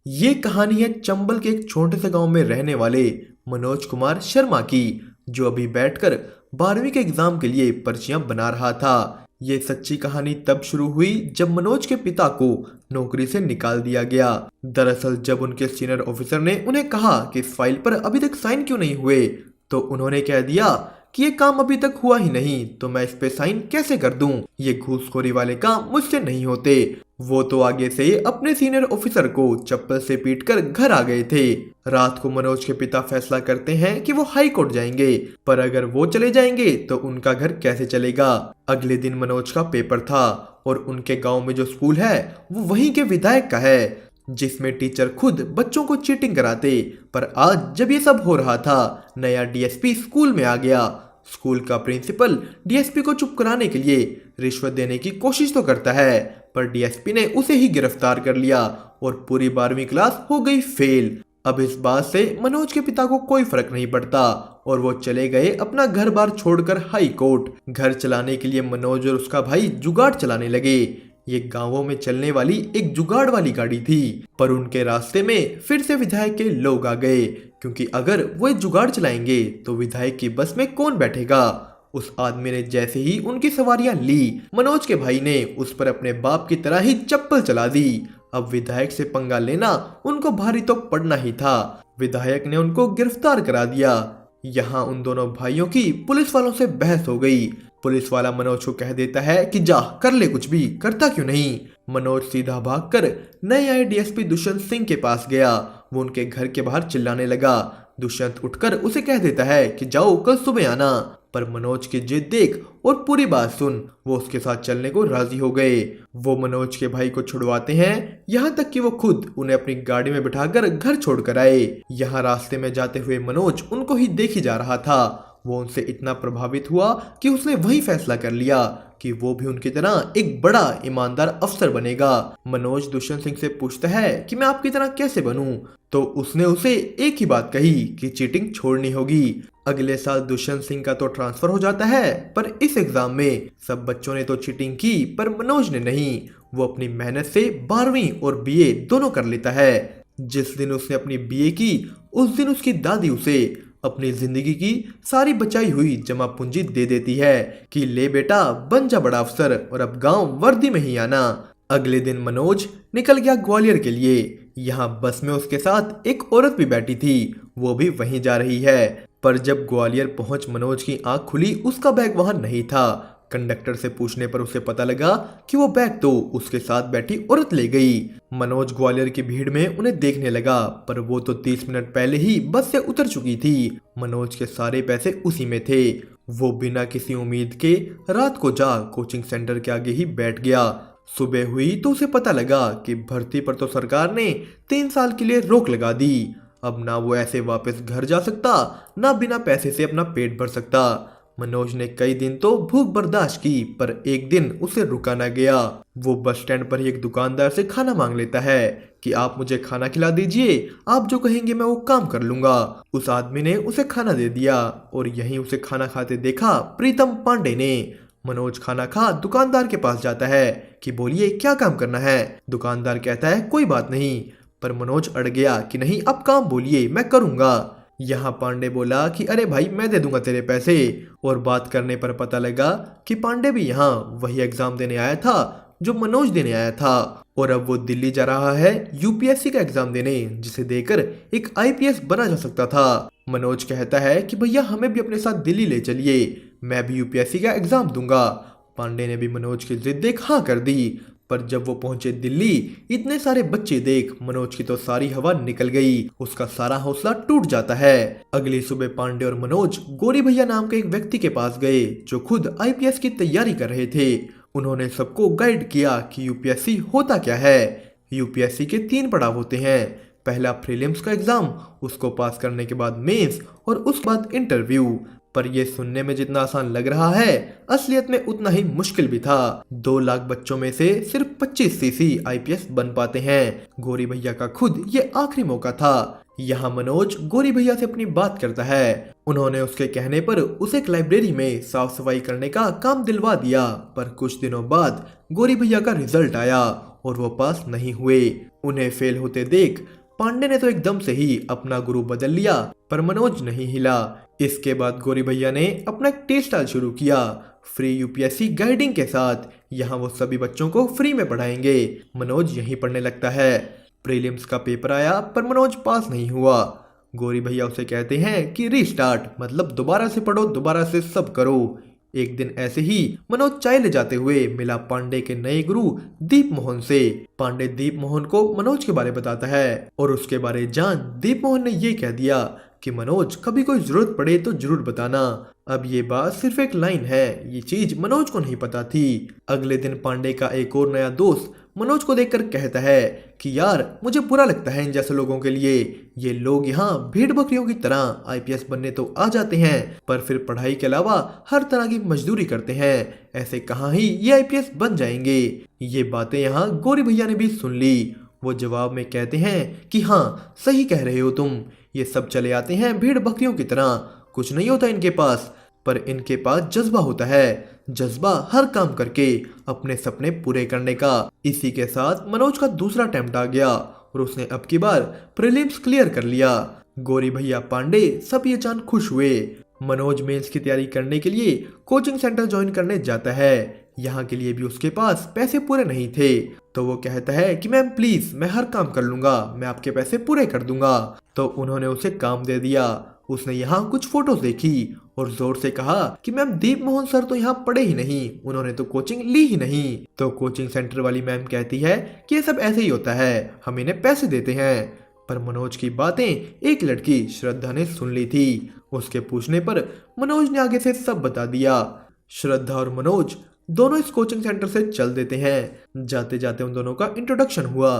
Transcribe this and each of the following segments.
ये कहानी है चंबल के एक छोटे से गांव में रहने वाले मनोज कुमार शर्मा की, जो अभी बैठकर 12वीं के एग्जाम के लिए पर्चियां बना रहा था। ये सच्ची कहानी तब शुरू हुई जब मनोज के पिता को नौकरी से निकाल दिया गया। दरअसल जब उनके सीनियर ऑफिसर ने उन्हें कहा कि इस फाइल पर अभी तक साइन क्यों नहीं हुए, तो उन्होंने कह दिया कि ये काम अभी तक हुआ ही नहीं तो मैं इस पे साइन कैसे कर दूं। ये घूसखोरी वाले काम मुझसे नहीं होते। वो तो आगे से अपने सीनियर ऑफिसर को चप्पल से पीटकर घर आ गए थे। रात को मनोज के पिता फैसला करते हैं कि वो हाई कोर्ट जाएंगे, पर अगर वो चले जाएंगे तो उनका घर कैसे चलेगा। अगले दिन मनोज का पेपर था और उनके गांव में जो स्कूल है वो वहीं के विधायक का है, जिसमें टीचर खुद बच्चों को चीटिंग कराते। पर आज जब ये सब हो रहा था, नया डीएसपी स्कूल में आ गया। स्कूल का प्रिंसिपल डीएसपी को चुप कराने के लिए रिश्वत देने की कोशिश तो करता है, पर डीएसपी ने उसे ही गिरफ्तार कर लिया और पूरी 12वीं क्लास हो गई फेल। अब इस बात से मनोज के पिता को कोई फर्क नहीं पड़ता और वो चले गए अपना घर बार छोड़कर हाई कोर्ट। घर चलाने के लिए मनोज और उसका भाई जुगाड़ चलाने लगे। ये गांवों में चलने वाली एक जुगाड़ वाली गाड़ी थी, पर उनके रास्ते में फिर से विधायक के लोग आ गए, क्योंकि अगर वो एक जुगाड़ चलाएंगे तो विधायक की बस में कौन बैठेगा। उस आदमी ने जैसे ही उनकी सवारियां ली, मनोज के भाई ने उस पर अपने बाप की तरह ही चप्पल चला दी। अब विधायक से पंगा लेना उनको भारी तो पड़ना ही था। विधायक ने उनको गिरफ्तार करा दिया। यहाँ उन दोनों भाइयों की पुलिस वालों से बहस हो गई। पुलिस वाला मनोज को कह देता है कि जा कर ले, कुछ भी करता क्यों नहीं। मनोज सीधा भागकर नए आए डीएसपी दुष्यंत सिंह के पास गया। वो उनके घर के बाहर चिल्लाने लगा। दुष्यंत उठकर उसे कह देता है कि जाओ कल सुबह आना, पर मनोज की जिद देख और पूरी बात सुन वो उसके साथ चलने को राजी हो गए। वो मनोज के भाई को छुड़वाते हैं, यहाँ तक कि वो खुद उन्हें अपनी गाड़ी में बिठाकर घर छोड़कर आए। यहाँ रास्ते में जाते हुए मनोज उनको ही देखी जा रहा था। वो उनसे इतना प्रभावित हुआ कि उसने वही फैसला कर लिया कि वो भी उनकी तरह एक बड़ा ईमानदार अफसर बनेगा। मनोज दुष्यंत सिंह से पूछता है कि मैं आपकी तरह कैसे बनूं, तो उसने उसे एक ही बात कही कि चीटिंग छोड़नी होगी। अगले साल दुष्यंत सिंह का तो ट्रांसफर हो जाता है, पर इस एग्जाम में सब बच्चों ने तो चीटिंग की पर मनोज ने नहीं। वो अपनी मेहनत से 12वीं और बीए दोनों कर लेता है। जिस दिन उसने अपनी बीए की, उस दिन उसकी दादी उसे अपनी जिंदगी की सारी बचाई हुई जमा पूंजी दे देती है कि ले बेटा बन जा बड़ा अफसर और अब गांव वर्दी में ही आना। अगले दिन मनोज निकल गया ग्वालियर के लिए। यहाँ बस में उसके साथ एक औरत भी बैठी थी, वो भी वहीं जा रही है। पर जब ग्वालियर पहुंच मनोज की आंख खुली, उसका बैग वहां नहीं था। कंडक्टर से पूछने पर उसे पता लगा कि वो बैग तो उसके साथ बैठी औरत ले गई। मनोज ग्वालियर की भीड़ में उन्हें देखने लगा, पर वो तो 30 मिनट पहले ही बस से उतर चुकी थी। मनोज के सारे पैसे उसी में थे। वो बिना किसी उम्मीद के रात को जा कोचिंग सेंटर के आगे ही बैठ गया। सुबह हुई तो उसे पता लगा कि भर्ती पर तो सरकार ने 3 साल के लिए रोक लगा दी। अब ना वो ऐसे वापस घर जा सकता, ना बिना पैसे से अपना पेट भर सकता। मनोज ने कई दिन तो भूख बर्दाश्त की, पर एक दिन उसे रुका ना गया। वो बस स्टैंड पर ही एक दुकानदार से खाना मांग लेता है कि आप मुझे खाना खिला दीजिए, आप जो कहेंगे मैं वो काम कर लूंगा। उस आदमी ने उसे खाना दे दिया और यहीं उसे खाना खाते देखा प्रीतम पांडे ने। मनोज खाना खा दुकानदार के पास जाता है कि बोलिए क्या काम करना है। दुकानदार कहता है कोई बात नहीं, पर मनोज अड़ गया कि नहीं अब काम बोलिए मैं करूंगा। यहाँ पांडे बोला कि अरे भाई मैं दे दूंगा तेरे पैसे, और बात करने पर पता लगा कि पांडे भी यहाँ वही एग्जाम देने आया था जो मनोज देने आया था, और अब वो दिल्ली जा रहा है यूपीएससी का एग्जाम देने, जिसे देकर एक आईपीएस बना जा सकता था। मनोज कहता है कि भैया हमें भी अपने साथ दिल्ली ले चलिए, मैं भी यूपीएससी का एग्जाम दूंगा। पांडे ने भी मनोज की जिद देख हाँ कर दी, पर जब वो पहुंचे दिल्ली, इतने सारे बच्चे देख मनोज की तो सारी हवा निकल गई। उसका सारा हौसला टूट जाता है। अगली सुबह पांडे और मनोज गोरी भैया नाम के एक व्यक्ति के पास गए जो खुद आईपीएस की तैयारी कर रहे थे। उन्होंने सबको गाइड किया कि यूपीएससी होता क्या है। यूपीएससी के 3 पड़ाव होते हैं। पहला प्रीलिम्स का एग्जाम, उसको पास करने के बाद मेंस और उसके बाद इंटरव्यू। पर यह सुनने में जितना आसान लग रहा है, असलियत में उतना ही मुश्किल भी था। 2 लाख बच्चों में से सिर्फ 25 सीसी आईपीएस बन पाते हैं। गोरी भैया का खुद ये आखिरी मौका था। यहाँ मनोज गोरी भैया से अपनी बात करता है। उन्होंने उसके कहने पर उसे एक लाइब्रेरी में साफ सफाई करने का काम दिलवा दिया, पर कुछ दिनों बाद गोरी भैया का रिजल्ट आया और वो पास नहीं हुए। उन्हें फेल होते देख पांडे ने तो एकदम से ही अपना गुरु बदल लिया, पर मनोज नहीं हिला। इसके बाद गौरी भैया ने अपना एक टी स्टाइल शुरू किया, फ्री यूपीएससी गाइडिंग के साथ। यहाँ वो सभी बच्चों को फ्री में पढ़ाएंगे। मनोज यहीं पढ़ने लगता है। प्रीलिम्स का पेपर आया पर मनोज पास नहीं हुआ। गौरी भैया उसे कहते हैं कि रीस्टार्ट, मतलब दोबारा से पढ़ो, दोबारा से सब करो। एक दिन ऐसे ही मनोज चाय ले जाते हुए मिला पांडे के नए गुरु दीप मोहन से। पांडे दीप मोहन को मनोज के बारे बताता है और उसके बारे जान दीप मोहन ने ये कह दिया कि मनोज कभी कोई जरूरत पड़े तो जरूर बताना। अब ये बात सिर्फ एक लाइन है, ये चीज मनोज को नहीं पता थी। अगले दिन पांडे का एक और नया दोस्त मनोज को देखकर कहता है कि यार मुझे बुरा लगता है इन जैसे लोगों के लिए। ये लोग यहाँ भेड़ बकरियों की तरह आईपीएस बनने तो आ जाते हैं, पर फिर पढ़ाई के अलावा हर तरह की मजदूरी करते हैं। ऐसे कहाँ ही ये आईपीएस बन जाएंगे। ये बातें यहाँ गौरी भैया ने भी सुन ली। वो जवाब में कहते हैं कि हाँ सही कह रहे हो तुम, ये सब चले आते हैं भेड़ बकरियों की तरह, कुछ नहीं होता इनके पास, पर इनके पास जज्बा होता है, जज्बा हर काम करके अपने सपने पूरे करने का। इसी के साथ मनोज का दूसरा अटेम्प्ट आ गया और उसने अब की बार प्रीलिम्स क्लियर कर लिया। गौरी भैया पांडे सब ये जान खुश हुए। मनोज मेंस की तैयारी करने के लिए कोचिंग सेंटर ज्वाइन करने जाता है। यहाँ के लिए भी उसके पास पैसे पूरे नहीं थे, तो वो कहता है कि मैम प्लीज मैं हर काम कर लूंगा, मैं आपके पैसे पूरे कर दूंगा। तो उन्होंने उसे काम दे दिया। उसने यहाँ कुछ फोटोज देखी और जोर से कहा कि मैम दीप मोहन सर तो यहाँ पढ़े ही नहीं, उन्होंने तो कोचिंग ली ही नहीं। तो कोचिंग सेंटर वाली मैम कहती है कि ये सब ऐसे ही होता है, हम इन्हें पैसे देते हैं। पर मनोज की बातें एक लड़की श्रद्धा ने सुन ली थी। उसके पूछने पर मनोज ने आगे से सब बता दिया। श्रद्धा और मनोज दोनों इस कोचिंग सेंटर से चल देते हैं। जाते जाते उन दोनों का इंट्रोडक्शन हुआ।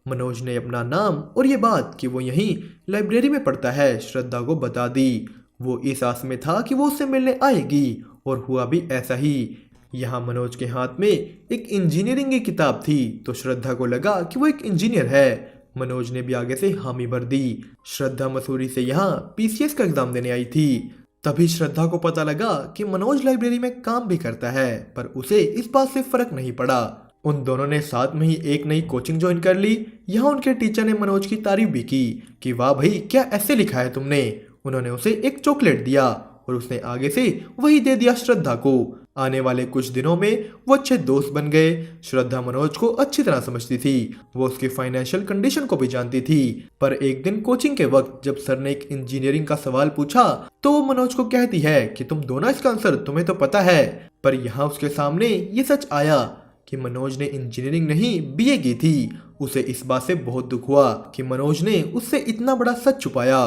मनोज ने अपना नाम और ये बात कि वो यहीं लाइब्रेरी में पढ़ता है श्रद्धा को बता दी। वो इस आस में था कि वो उससे मिलने आएगी और हुआ भी ऐसा ही। यहाँ मनोज के हाथ में एक इंजीनियरिंग की किताब थी, तो श्रद्धा को लगा कि वो एक इंजीनियर है। मनोज ने भी आगे से हामी भर दी। श्रद्धा मसूरी से यहाँ पीसीएस का एग्जाम देने आई थी। तभी श्रद्धा को पता लगा कि मनोज लाइब्रेरी में काम भी करता है, पर उसे इस बात से फर्क नहीं पड़ा। उन दोनों ने साथ में ही एक नई कोचिंग ज्वाइन कर ली। यहाँ उनके टीचर ने मनोज की तारीफ भी की कि वाह भाई क्या ऐसे लिखा है तुमने। उन्होंने उसे एक चॉकलेट दिया और उसने आगे से वही दे दिया श्रद्धा को। आने वाले कुछ दिनों में वो अच्छे दोस्त बन गए। श्रद्धा मनोज को अच्छी तरह समझती थी, वो उसकी फाइनेंशियल कंडीशन को भी जानती थी। पर एक दिन कोचिंग के वक्त जब सर ने एक इंजीनियरिंग का सवाल पूछा तो वो मनोज को कहती है कि तुम दो ना इसका आंसर, तुम्हें तो पता है। पर यहाँ उसके सामने ये सच आया कि मनोज ने इंजीनियरिंग नहीं बीए की थी। उसे इस बात से बहुत दुख हुआ कि मनोज ने उससे इतना बड़ा सच छुपाया।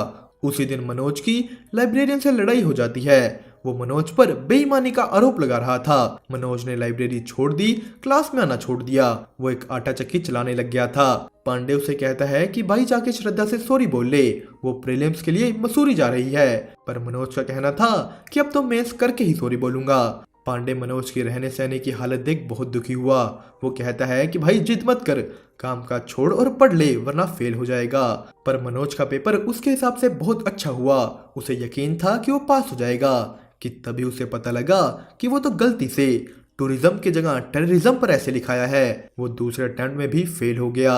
उसी दिन मनोज की लाइब्रेरियन से लड़ाई हो जाती है। वो मनोज पर बेईमानी का आरोप लगा रहा था। मनोज ने लाइब्रेरी छोड़ दी, क्लास में आना छोड़ दिया। वो एक आटा चक्की चलाने लग गया था। पांडे उसे कहता है कि भाई जाके श्रद्धा से सॉरी बोल ले, वो प्रीलिम्स के लिए मसूरी जा रही है। पर मनोज का कहना था कि अब तो मेंस करके ही सॉरी बोलूंगा। पांडे मनोज की रहने सहने की हालत देख बहुत दुखी हुआ। वो कहता है कि भाई जिद मत कर, काम का छोड़ और पढ़ ले वरना फेल हो जाएगा। पर मनोज का पेपर उसके हिसाब से बहुत अच्छा हुआ। उसे यकीन था कि वो पास हो जाएगा कि तभी उसे पता लगा कि वो तो गलती से टूरिज्म की जगह टेररिज्म पर ऐसे लिखाया है। वो दूसरे अटेम्प्ट में भी फेल हो गया।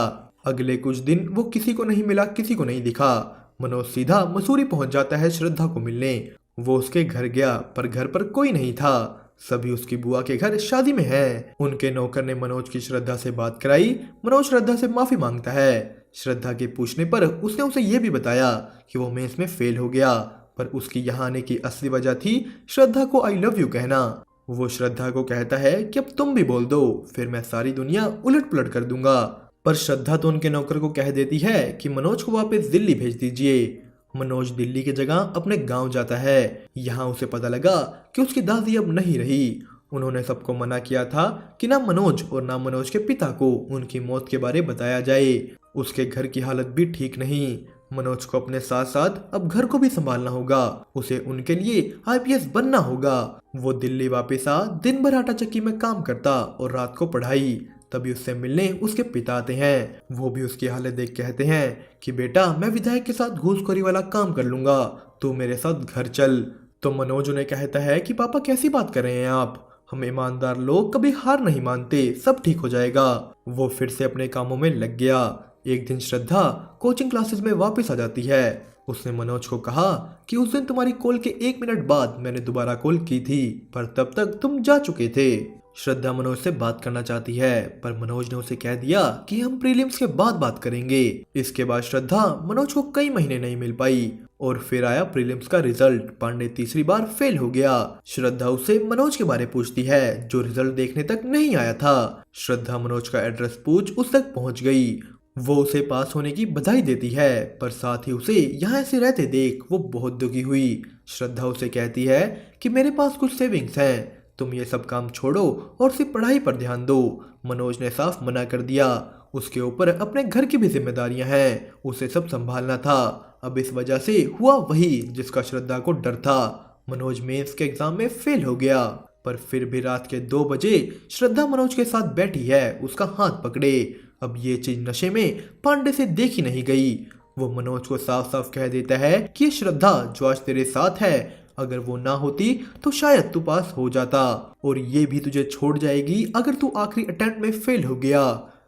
अगले कुछ दिन वो किसी को नहीं मिला, किसी को नहीं दिखा। मनोज सीधा मसूरी पहुंच जाता है श्रद्धा को मिलने। वो उसके घर गया पर घर पर कोई नहीं था। सभी उसकी बुआ के घर शादी में हैं। उनके नौकर ने मनोज की श्रद्धा से बात कराई। मनोज श्रद्धा से माफी मांगता है। श्रद्धा के पूछने पर उसने उसे यह भी बताया कि वो मेंस में फेल हो गया, पर उसकी यहाँ आने की असली वजह थी श्रद्धा को आई लव यू कहना। वो श्रद्धा को कहता है कि अब तुम भी बोल दो, फिर मैं सारी दुनिया उलट पुलट कर दूंगा। पर श्रद्धा तो उनके नौकर को कह देती है कि मनोज को वापस दिल्ली भेज दीजिए। मनोज दिल्ली की जगह अपने गांव जाता है। यहाँ उसे पता लगा कि उसकी दादी अब नहीं रही। उन्होंने सबको मना किया था कि ना मनोज और ना मनोज के पिता को उनकी मौत के बारे बताया जाए। उसके घर की हालत भी ठीक नहीं। मनोज को अपने साथ साथ अब घर को भी संभालना होगा। उसे उनके लिए आईपीएस बनना होगा। वो दिल्ली वापस आ दिन भर आटा चक्की में काम करता और रात को पढ़ाई। तभी उससे मिलने उसके पिता आते हैं। वो भी उसकी हालत देख कहते हैं कि बेटा मैं विधायक के साथ घूसखोरी वाला काम कर लूंगा, तू मेरे साथ घर चल। तो मनोज उन्हें कहता है कि पापा कैसी बात कर रहे हैं आप, हम ईमानदार लोग कभी हार नहीं मानते, सब ठीक हो जाएगा। वो फिर से अपने कामों में लग गया। एक दिन श्रद्धा कोचिंग क्लासेस में वापस आ जाती है। उसने मनोज को कहा कि उस दिन तुम्हारी कॉल के 1 मिनट बाद मैंने दोबारा कॉल की थी, पर तब तक तुम जा चुके थे। श्रद्धा मनोज से बात करना चाहती है, पर मनोज ने उसे कह दिया कि हम प्रीलिम्स के बाद बात करेंगे। इसके बाद श्रद्धा मनोज को कई महीने नहीं मिल पाई और फिर आया प्रीलिम्स का रिजल्ट। पांडे तीसरी बार फेल हो गया। श्रद्धा उससे मनोज के बारे पूछती है, जो रिजल्ट देखने तक नहीं आया था। श्रद्धा मनोज का एड्रेस पूछ उस तक पहुंच गई। वो उसे पास होने की बधाई देती है, पर साथ ही उसे यहाँ ऐसे रहते देख वो बहुत दुखी हुई। श्रद्धा उसे कहती है कि मेरे पास कुछ सेविंग्स हैं, तुम ये सब काम छोड़ो और सिर्फ पढ़ाई पर ध्यान दो। मनोज ने साफ मना कर दिया। उसके ऊपर अपने घर की भी जिम्मेदारियां हैं, उसे सब संभालना था। अब इस वजह से हुआ वही जिसका श्रद्धा को डर था। मनोज मेंस के एग्जाम में फेल हो गया, पर फिर भी रात के 2 बजे श्रद्धा मनोज के साथ बैठी है, उसका हाथ पकड़े। अब ये चीज नशे में पांडे से देखी नहीं गई। वो मनोज को साफ साफ कह देता है कि ये श्रद्धा जो आज तेरे साथ है, अगर वो ना होती तो शायद तू पास हो जाता, और ये भी तुझे छोड़ जाएगी अगर तू आखिरी अटेम्प्ट में फेल हो गया।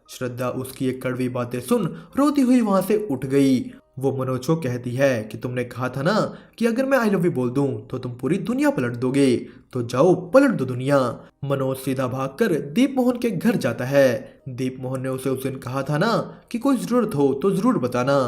श्रद्धा उसकी एक कड़वी बातें सुन रोती हुई वहां से उठ गई। वो मनोज को कहती है कि तुमने कहा था ना कि अगर मैं आई लव यू बोल दूं तो तुम पूरी दुनिया पलट दोगे, तो जाओ पलट दो दुनिया। मनोज सीधा भागकर दीप मोहन के घर जाता है। दीप मोहन ने उसे उस दिन कहा था ना कि कोई जरूरत हो तो जरूर बताना।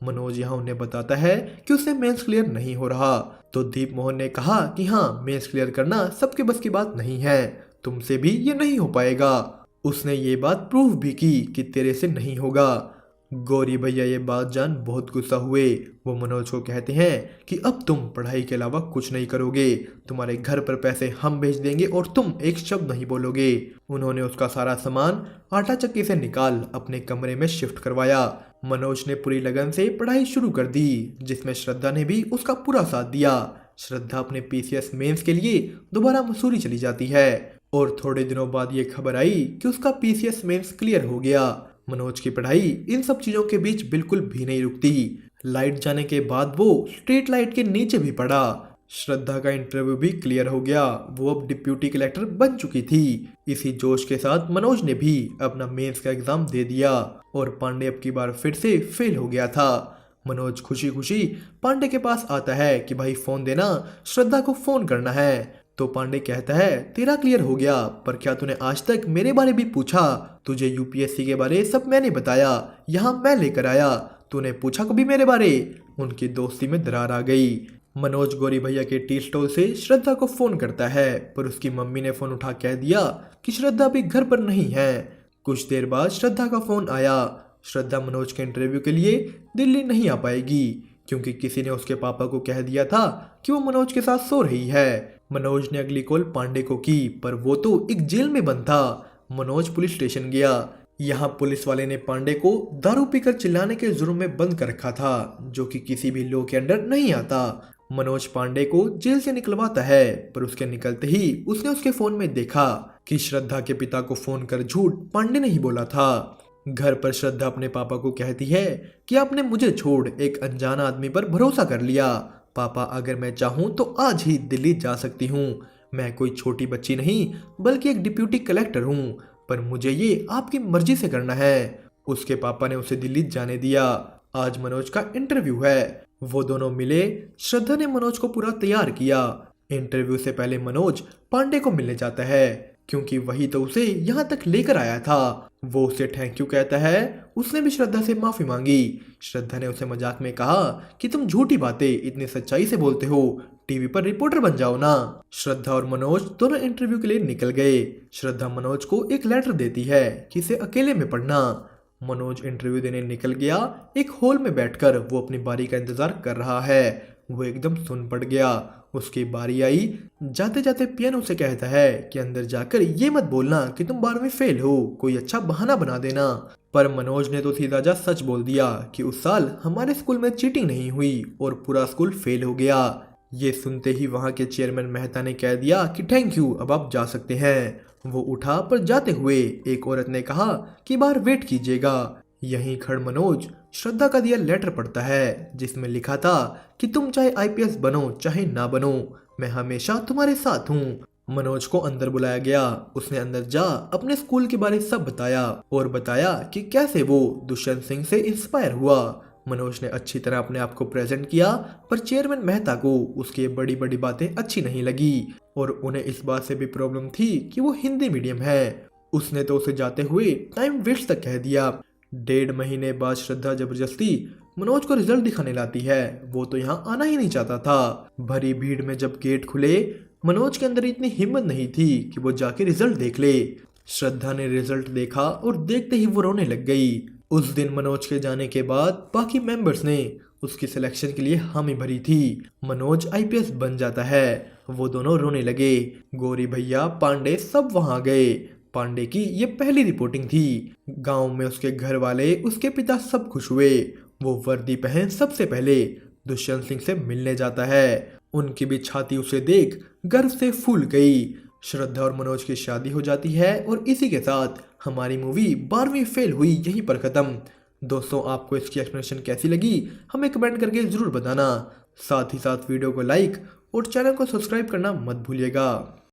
मनोज यहाँ उन्हें बताता है कि उसे मेंस क्लियर नहीं हो रहा, तो दीप मोहन ने कहा कि हाँ, मेंस क्लियर करना सबके बस की बात नहीं है, तुमसे भी ये नहीं हो पाएगा। उसने ये बात प्रूव भी की कि तेरे से नहीं होगा। गौरी भैया ये बात जान बहुत गुस्सा हुए। वो मनोज को कहते हैं कि अब तुम पढ़ाई के अलावा कुछ नहीं करोगे, तुम्हारे घर पर पैसे हम भेज देंगे और तुम एक शब्द नहीं बोलोगे। उन्होंने उसका सारा सामान आटा चक्की से निकाल अपने कमरे में शिफ्ट करवाया। मनोज ने पूरी लगन से पढ़ाई शुरू कर दी, जिसमें श्रद्धा ने भी उसका पूरा साथ दिया। श्रद्धा अपने पीसीएस मेंस के लिए दोबारा मसूरी चली जाती है और थोड़े दिनों बाद ये खबर आई कि उसका पीसीएस मेंस क्लियर हो गया। मनोज की पढ़ाई इन सब चीजों के बीच बिल्कुल भी नहीं रुकती। लाइट जाने के बाद वो स्ट्रीट लाइट के नीचे भी पड़ा। श्रद्धा का इंटरव्यू भी क्लियर हो गया, वो अब डिप्यूटी कलेक्टर बन चुकी थी। इसी जोश के साथ मनोज ने भी अपना मेंस का एग्जाम दे दिया और पांडे अब की बार फिर से फेल हो गया था। मनोज खुशी खुशी पांडे के पास आता है कि भाई फोन देना, श्रद्धा को फोन करना है। तो पांडे कहता है तेरा क्लियर हो गया, पर क्या तूने आज तक मेरे बारे भी पूछा? तुझे यूपीएससी के बारे सब मैंने बताया, यहाँ मैं लेकर आया, तूने पूछा कभी मेरे बारे? उनकी दोस्ती में दरार आ गई। मनोज गौरी भैया के टी स्टॉल से श्रद्धा को फोन करता है, पर उसकी मम्मी ने फोन उठा कह दिया कि श्रद्धा अभी घर पर नहीं है। कुछ देर बाद श्रद्धा का फोन आया। श्रद्धा मनोज के इंटरव्यू के लिए दिल्ली नहीं आ पाएगी, क्योंकि किसी ने उसके पापा को कह दिया था कि वो मनोज के साथ सो रही है। मनोज ने अगली कॉल पांडे को की, पर वो तो एक जेल में बंद था। मनोज पुलिस स्टेशन गया। यहाँ पुलिस वाले ने पांडे को दारू पीकर चिल्लाने के जुर्म में बंद कर रखा था, जो कि किसी भी लॉ के अंडर नहीं आता। मनोज पांडे को जेल से निकलवाता है, पर उसके निकलते ही उसने उसके फोन में देखा कि श्रद्धा के पिता को फोन कर झूठ पांडे ने ही बोला था। घर पर श्रद्धा अपने पापा को कहती है कि आपने मुझे छोड़ एक अनजान आदमी पर भरोसा कर लिया। पापा, अगर मैं चाहूँ तो आज ही दिल्ली जा सकती हूँ। मैं कोई छोटी बच्ची नहीं, बल्कि एक डिप्यूटी कलेक्टर हूँ, पर मुझे ये आपकी मर्जी से करना है। उसके पापा ने उसे दिल्ली जाने दिया। आज मनोज का इंटरव्यू है। वो दोनों मिले। श्रद्धा ने मनोज को पूरा तैयार किया। इंटरव्यू से पहले मनोज पांडे को मिलने जाता है, क्योंकि वही तो उसे यहाँ तक लेकर आया था। वो उसे थैंक यू कहता है। उसने भी श्रद्धा से माफी मांगी। श्रद्धा ने उसे मजाक में कहा कि तुम झूठी बातें इतनी सच्चाई से बोलते हो, टीवी पर रिपोर्टर बन जाओ ना। श्रद्धा और मनोज दोनों इंटरव्यू के लिए निकल गए। श्रद्धा मनोज को एक लेटर देती है कि इसे अकेले में पढ़ना। मनोज इंटरव्यू देने निकल गया। एक हॉल में बैठकर वो अपनी बारी का इंतजार कर रहा है। वो एकदम सुन पड़ गया। उसकी बारी आई। जाते जाते पियानो से कहता है कि अंदर जाकर ये मत बोलना कि तुम 12वीं फेल हो, कोई अच्छा बहाना बना देना। पर मनोज ने तो सीधा जा सच बोल दिया कि उस साल हमारे स्कूल में चीटिंग नहीं हुई और पूरा स्कूल फेल हो गया। ये सुनते ही वहां के चेयरमैन मेहता ने कह दिया कि थैंक यू, अब आप जा सकते हैं। वो उठा, पर जाते हुए एक औरत ने कहा कि बाहर वेट कीजिएगा। यहीं खड़ मनोज श्रद्धा का दिया लेटर पढ़ता है, जिसमें लिखा था कि तुम चाहे आईपीएस बनो चाहे ना बनो, मैं हमेशा तुम्हारे साथ हूँ। मनोज को अंदर बुलाया गया। उसने अंदर जा अपने स्कूल के बारे सब बताया और बताया कि कैसे वो दुष्यंत सिंह से इंस्पायर हुआ। मनोज ने अच्छी तरह अपने आप को प्रेजेंट किया, पर चेयरमैन मेहता को उसकी ये बड़ी बड़ी बातें अच्छी नहीं लगी और उन्हें इस बात से भी प्रॉब्लम थी कि वो हिंदी मीडियम है। उसने तो उसे जाते हुए टाइम वेस्ट तक कह दिया। 1.5 महीने बाद श्रद्धा जबरदस्ती मनोज को रिजल्ट दिखाने लाती है। वो तो यहाँ आना ही नहीं चाहता था। भरी भीड़ में जब गेट खुले, मनोज के अंदर इतनी हिम्मत नहीं थी कि वो जाके रिजल्ट देख ले। श्रद्धा ने रिजल्ट देखा और देखते ही वो रोने लग गई। उस दिन मनोज के जाने के बाद बाकी मेंबर्स ने उसकी सिलेक्शन के लिए हामी भरी थी। मनोज आईपीएस बन जाता है। वो दोनों रोने लगे। गौरी भैया, पांडे सब वहां गए। पांडे की ये पहली रिपोर्टिंग थी। गांव में उसके घर वाले, उसके पिता सब खुश हुए। वो वर्दी पहन सबसे पहले दुष्यंत सिंह से मिलने जाता है। उनकी भी छाती उसे देख गर्व से फूल गई। श्रद्धा और मनोज की शादी हो जाती है और इसी के साथ हमारी मूवी 12वीं फेल हुई यहीं पर खत्म। दोस्तों, आपको इसकी एक्सप्लेनेशन कैसी लगी हमें कमेंट करके जरूर बताना। साथ ही साथ वीडियो को लाइक और चैनल को सब्सक्राइब करना मत भूलिएगा।